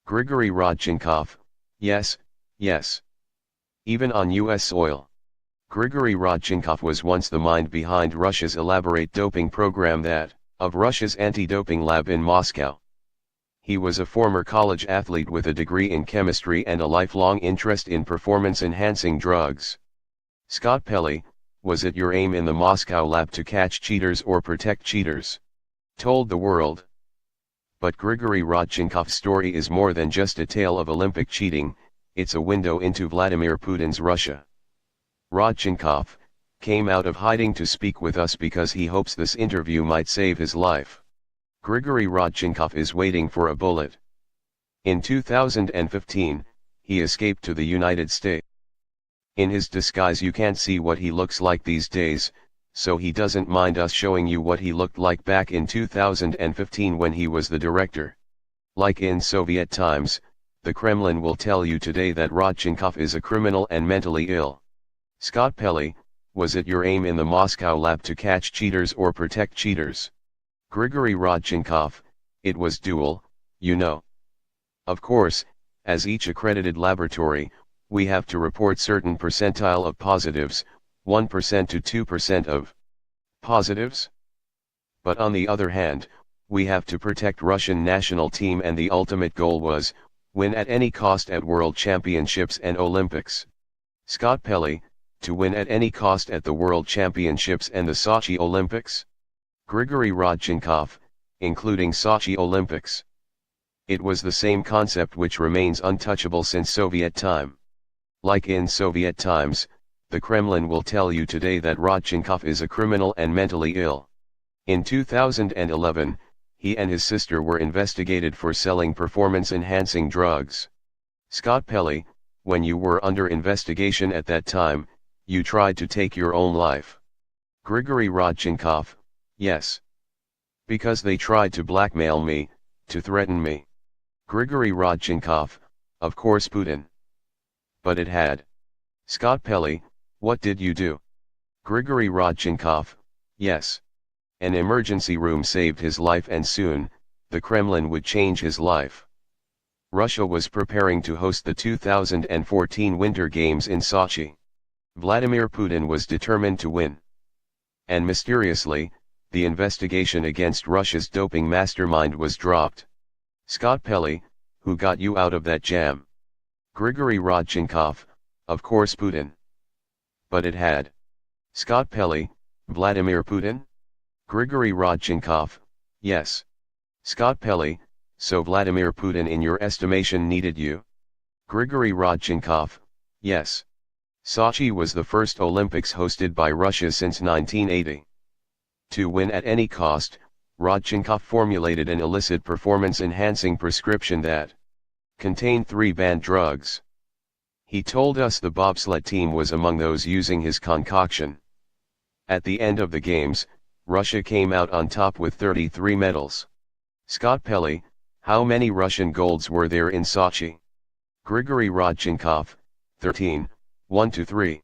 Grigory Rodchenkov, yes, yes. Even on US soil. Grigory Rodchenkov was once the mind behind Russia's elaborate doping program that, of Russia's anti-doping lab in Moscow. He was a former college athlete with a degree in chemistry and a lifelong interest in performance-enhancing drugs. Scott Pelley, was it your aim in the Moscow lab to catch cheaters or protect cheaters? Told the world. But Grigory Rodchenkov's story is more than just a tale of Olympic cheating, it's a window into Vladimir Putin's Russia. Rodchenkov came out of hiding to speak with us because he hopes this interview might save his life. Grigory Rodchenkov is waiting for a bullet. In 2015, he escaped to the United States. In his disguise you can't see what he looks like these days, so he doesn't mind us showing you what he looked like back in 2015 when he was the director. Like in Soviet times, the Kremlin will tell you today that Rodchenkov is a criminal and mentally ill. Scott Pelley, was it your aim in the Moscow lab to catch cheaters or protect cheaters? Grigory Rodchenkov, it was dual, you know. Of course, as each accredited laboratory, we have to report certain percentile of positives, 1% to 2% of positives. But on the other hand, we have to protect Russian national team, and the ultimate goal was, win at any cost at World Championships and Olympics. Scott Pelley, to win at any cost at the World Championships and the Sochi Olympics? Grigory Rodchenkov, including Sochi Olympics. It was the same concept which remains untouchable since Soviet time. Like in Soviet times, the Kremlin will tell you today that Rodchenkov is a criminal and mentally ill. In 2011, he and his sister were investigated for selling performance-enhancing drugs. Scott Pelley, when you were under investigation at that time, you tried to take your own life. Grigory Rodchenkov, yes. Because they tried to blackmail me, to threaten me. Grigory Rodchenkov, of course Putin. But it had. Scott Pelley, what did you do? Grigory Rodchenkov, yes. An emergency room saved his life, and soon, the Kremlin would change his life. Russia was preparing to host the 2014 Winter Games in Sochi. Vladimir Putin was determined to win. And mysteriously, the investigation against Russia's doping mastermind was dropped. Scott Pelley, who got you out of that jam? Grigory Rodchenkov, of course Putin. But it had. Scott Pelley, Vladimir Putin? Grigory Rodchenkov, yes. Scott Pelley, so Vladimir Putin in your estimation needed you? Grigory Rodchenkov, yes. Sochi was the first Olympics hosted by Russia since 1980. To win at any cost, Rodchenkov formulated an illicit performance-enhancing prescription that contained 3 banned drugs. He told us the bobsled team was among those using his concoction. At the end of the games, Russia came out on top with 33 medals. Scott Pelley, how many Russian golds were there in Sochi? Grigory Rodchenkov, 13, 1 to 3.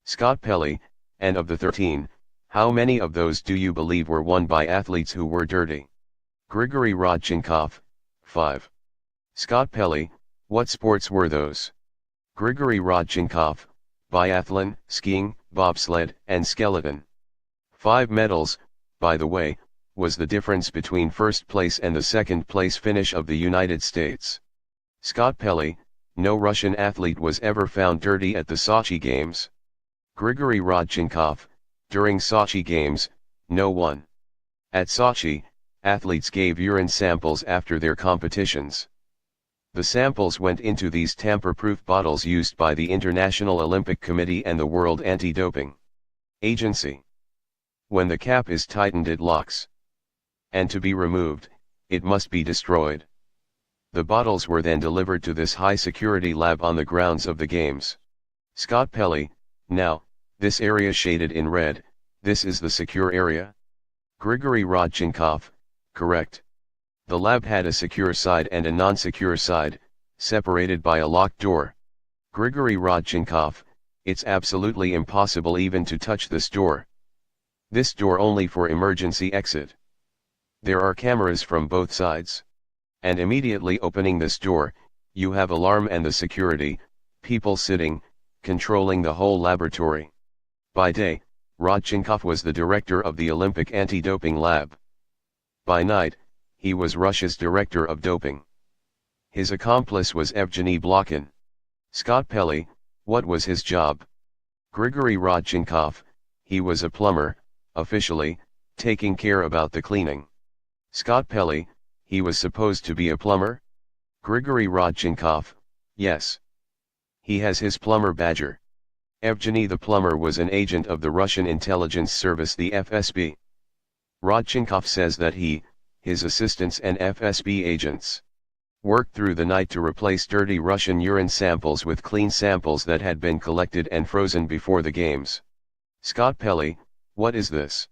Scott Pelley, and of the 13, how many of those do you believe were won by athletes who were dirty? Grigory Rodchenkov, 5. Scott Pelley, what sports were those? Grigory Rodchenkov, biathlon, skiing, bobsled, and skeleton. 5 medals, by the way, was the difference between first place and the second place finish of the United States. Scott Pelley, no Russian athlete was ever found dirty at the Sochi Games. Grigory Rodchenkov, during Sochi Games, no one. At Sochi, athletes gave urine samples after their competitions. The samples went into these tamper-proof bottles used by the International Olympic Committee and the World Anti-Doping Agency. When the cap is tightened it locks. And to be removed, it must be destroyed. The bottles were then delivered to this high-security lab on the grounds of the games. Scott Pelley, now, this area shaded in red, this is the secure area? Grigory Rodchenkov, correct. The lab had a secure side and a non-secure side, separated by a locked door. Grigory Rodchenkov, it's absolutely impossible even to touch this door. This door only for emergency exit. There are cameras from both sides. And immediately opening this door, you have alarm and the security, people sitting, controlling the whole laboratory. By day, Rodchenkov was the director of the Olympic anti-doping lab. By night, he was Russia's director of doping. His accomplice was Evgeny Blokhin. Scott Pelley, what was his job? Grigory Rodchenkov, he was a plumber, officially, taking care about the cleaning. Scott Pelley, he was supposed to be a plumber? Grigory Rodchenkov, yes. He has his plumber badger. Evgeny the plumber was an agent of the Russian intelligence service, the FSB. Rodchenkov says that he, his assistants and FSB agents, worked through the night to replace dirty Russian urine samples with clean samples that had been collected and frozen before the games. Scott Pelley, what is this?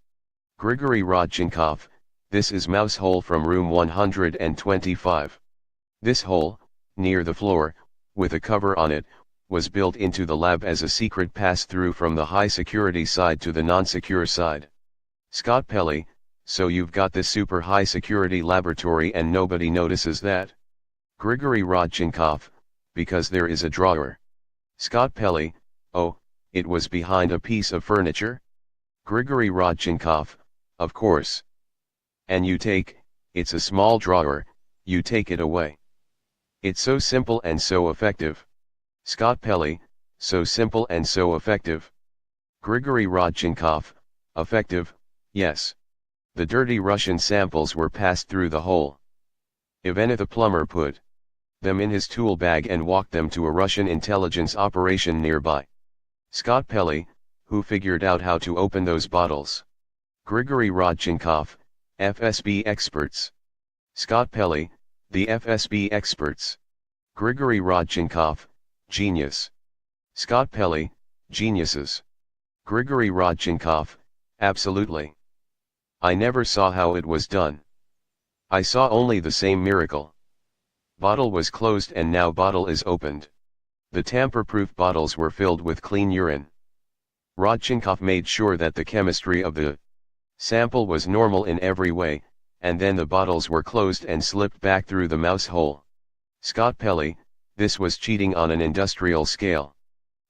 Grigory Rodchenkov, this is mouse hole from room 125. This hole, near the floor, with a cover on it, was built into the lab as a secret pass-through from the high-security side to the non-secure side. Scott Pelley, so you've got this super high-security laboratory and nobody notices that? Grigory Rodchenkov, because there is a drawer. Scott Pelley, oh, it was behind a piece of furniture? Grigory Rodchenkov, of course. And you take, it's a small drawer, you take it away. It's so simple and so effective. Scott Pelley, so simple and so effective. Grigory Rodchenkov, effective, yes. The dirty Russian samples were passed through the hole. Ivana the plumber put them in his tool bag and walked them to a Russian intelligence operation nearby. Scott Pelley, who figured out how to open those bottles? Grigory Rodchenkov, FSB experts. Scott Pelley, the FSB experts. Grigory Rodchenkov, genius. Scott Pelley, geniuses. Grigory Rodchenkov, absolutely. I never saw how it was done. I saw only the same miracle. Bottle was closed and now bottle is opened. The tamper-proof bottles were filled with clean urine. Rodchenkov made sure that the chemistry of the sample was normal in every way, and then the bottles were closed and slipped back through the mouse hole. Scott Pelley, this was cheating on an industrial scale.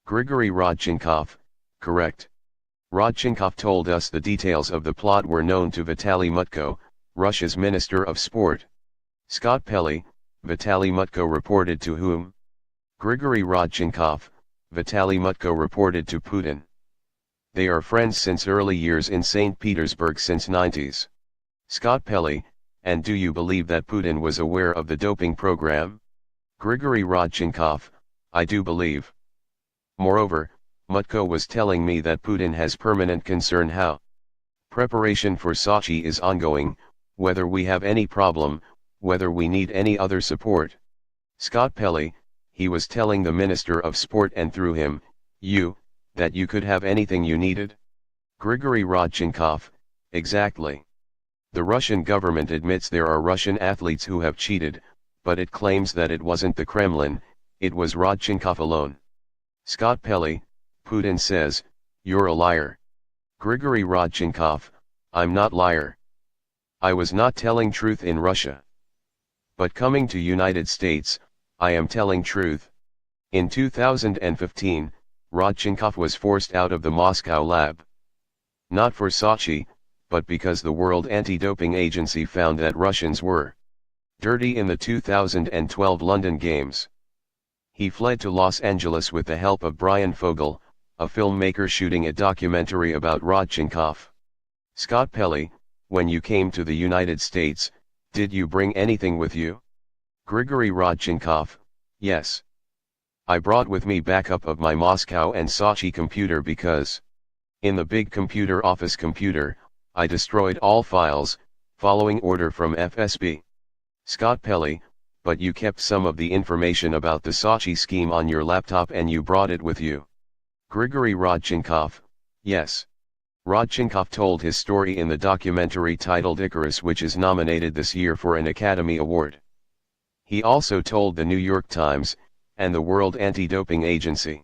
Grigory Rodchenkov, correct. Rodchenkov told us the details of the plot were known to Vitaly Mutko, Russia's Minister of Sport. Scott Pelley, Vitaly Mutko reported to whom? Grigory Rodchenkov, Vitaly Mutko reported to Putin. They are friends since early years in St. Petersburg since 90s. Scott Pelley, and do you believe that Putin was aware of the doping program? Grigory Rodchenkov, I do believe. Moreover, Mutko was telling me that Putin has permanent concern how preparation for Sochi is ongoing, whether we have any problem, whether we need any other support. Scott Pelley, he was telling the Minister of Sport and through him, you, that you could have anything you needed? Grigory Rodchenkov, exactly. The Russian government admits there are Russian athletes who have cheated, but it claims that it wasn't the Kremlin, it was Rodchenkov alone. Scott Pelley, Putin says, you're a liar. Grigory Rodchenkov, I'm not liar. I was not telling truth in Russia. But coming to United States, I am telling truth. In 2015, Rodchenkov was forced out of the Moscow lab. Not for Sochi, but because the World Anti-Doping Agency found that Russians were dirty in the 2012 London Games. He fled to Los Angeles with the help of Brian Fogel, a filmmaker shooting a documentary about Rodchenkov. Scott Pelley, when you came to the United States, did you bring anything with you? Grigory Rodchenkov, yes. I brought with me backup of my Moscow and Sochi computer because in the big computer office computer, I destroyed all files, following order from FSB. Scott Pelley, but you kept some of the information about the Sochi scheme on your laptop and you brought it with you. Grigory Rodchenkov, yes. Rodchenkov told his story in the documentary titled Icarus, which is nominated this year for an Academy Award. He also told the New York Times, and the World Anti-Doping Agency.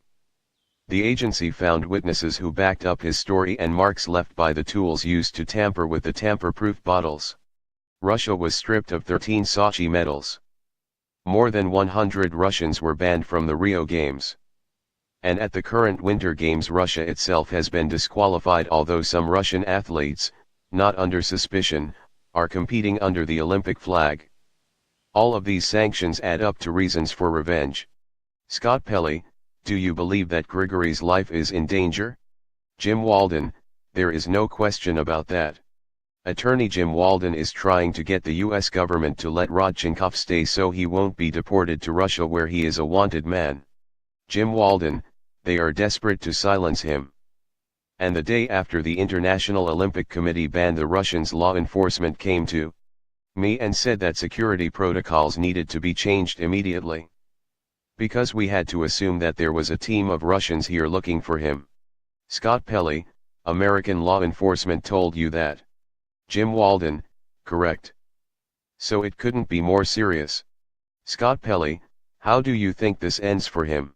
The agency found witnesses who backed up his story and marks left by the tools used to tamper with the tamper-proof bottles. Russia was stripped of 13 Sochi medals. More than 100 Russians were banned from the Rio Games. And at the current Winter Games, Russia itself has been disqualified, although some Russian athletes, not under suspicion, are competing under the Olympic flag. All of these sanctions add up to reasons for revenge. Scott Pelley, do you believe that Grigory's life is in danger? Jim Walden, there is no question about that. Attorney Jim Walden is trying to get the US government to let Rodchenkov stay so he won't be deported to Russia, where he is a wanted man. Jim Walden, they are desperate to silence him. And the day after the International Olympic Committee banned the Russians, law enforcement came to me and said that security protocols needed to be changed immediately. Because we had to assume that there was a team of Russians here looking for him. Scott Pelley, American law enforcement told you that. Jim Walden, correct. So it couldn't be more serious. Scott Pelley, how do you think this ends for him?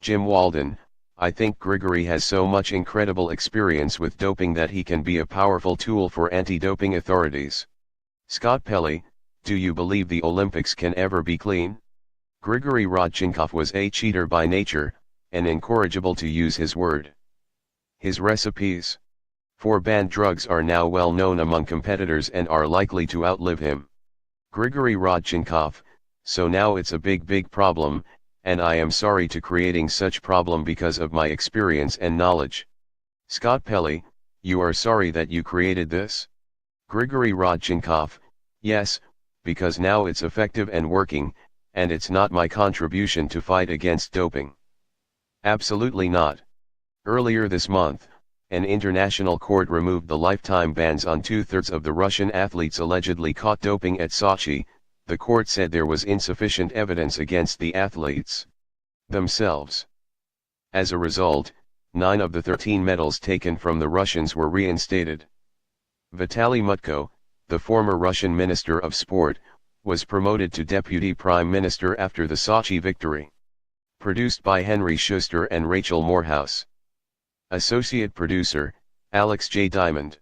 Jim Walden, I think Grigory has so much incredible experience with doping that he can be a powerful tool for anti-doping authorities. Scott Pelley, do you believe the Olympics can ever be clean? Grigory Rodchenkov was a cheater by nature, and incorrigible to use his word. His recipes for banned drugs are now well known among competitors and are likely to outlive him. Grigory Rodchenkov, so now it's a big problem, and I am sorry to creating such problem because of my experience and knowledge. Scott Pelley, you are sorry that you created this? Grigory Rodchenkov, yes, because now it's effective and working, and it's not my contribution to fight against doping. Absolutely not. Earlier this month, an international court removed the lifetime bans on 2/3 of the Russian athletes allegedly caught doping at Sochi. The court said there was insufficient evidence against the athletes themselves. As a result, 9 of the 13 medals taken from the Russians were reinstated. Vitaly Mutko, the former Russian Minister of Sport, was promoted to Deputy Prime Minister after the Sochi victory. Produced by Henry Schuster and Rachel Morehouse. Associate Producer, Alex J. Diamond.